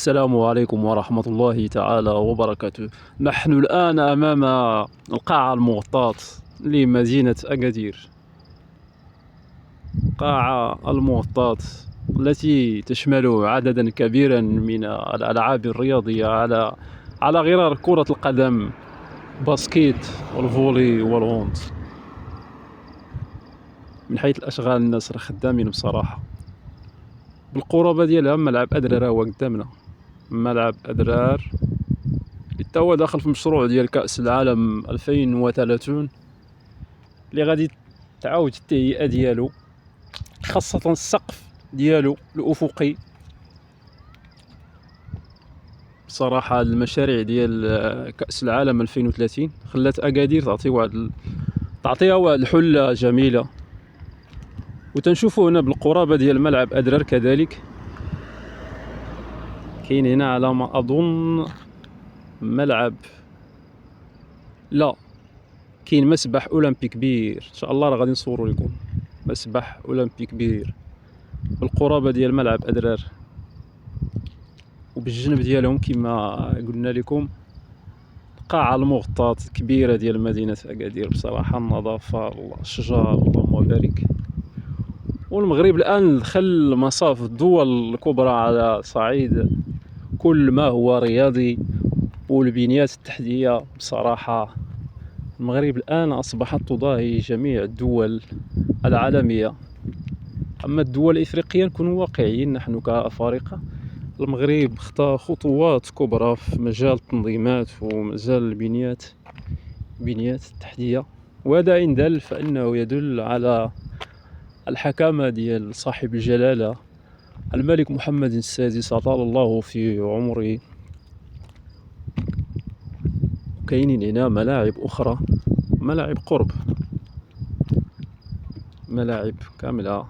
السلام عليكم ورحمة الله تعالى وبركاته. نحن الآن أمام القاعة المغطاة لمدينة أكادير. قاعة المغطاة التي تشمل عددا كبيرا من الألعاب الرياضية على غرار كرة القدم، باسكيت والفولي والهوند. من حيث الأشغال الناس راه خدامين بصراحة. بالقرابة ديالها ملعب أدرار هو قدامنا، ملعب أدرار اللي تا هو داخل في مشروع ديال كأس العالم 2030 اللي غادي تعاود التهيئة ديالو، خاصة السقف ديالو الأفقي. بصراحة المشاريع ديال كأس العالم 2030 خلات أكادير تعطيها واحد الحلة جميلة. وتنشوفوا هنا بالقرابة ديال ملعب أدرار كذلك كاين هنا على ما أظن ملعب، لا كاين مسبح أولمبي كبير، إن شاء الله راه غادي نصوروا لكم مسبح أولمبي كبير بالقرابة ديال ملعب أدرار. وبالجنب ديالهم كما قلنا لكم القاعة المغطاة الكبيرة ديال مدينة أكادير. بصراحة النظافة، الأشجار، اللهم بارك. والمغرب الآن دخل مصاف الدول الكبرى على صعيد كل ما هو رياضي والبنيات التحتية. بصراحة المغرب الآن أصبحت تضاهي جميع الدول العالمية. أما الدول الإفريقية نكونوا واقعيين، نحن كأفارقة المغرب خطى خطوات كبرى في مجال التنظيمات ومجال البنيات التحتية، وهذا إن دل فإنه يدل على الحكامة ديال صاحب الجلالة الملك محمد السادس أطال الله في عمره. كاينين هنا ملاعب أخرى، ملاعب قرب، ملاعب كاملة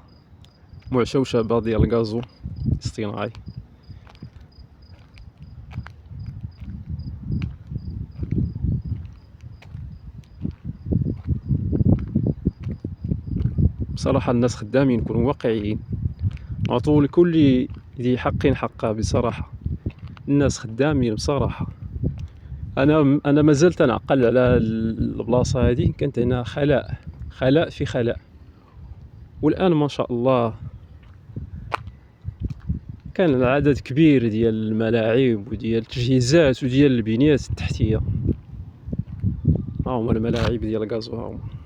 معشوشة ديال الغازو اصطناعي. بصراحة الناس خدامين، نكونوا واقعيين، نعطوا لكل ذي حق حقه. بصراحة الناس خدامين بصراحة. أنا مازلت تنعقل على البلاصة هذه، كانت هنا خلاء في خلاء، والآن ما شاء الله كان العدد كبير ديال الملاعب وديال التجهيزات وديال البنيات التحتية. ها هما الملاعب ديال الغازو، ها هما.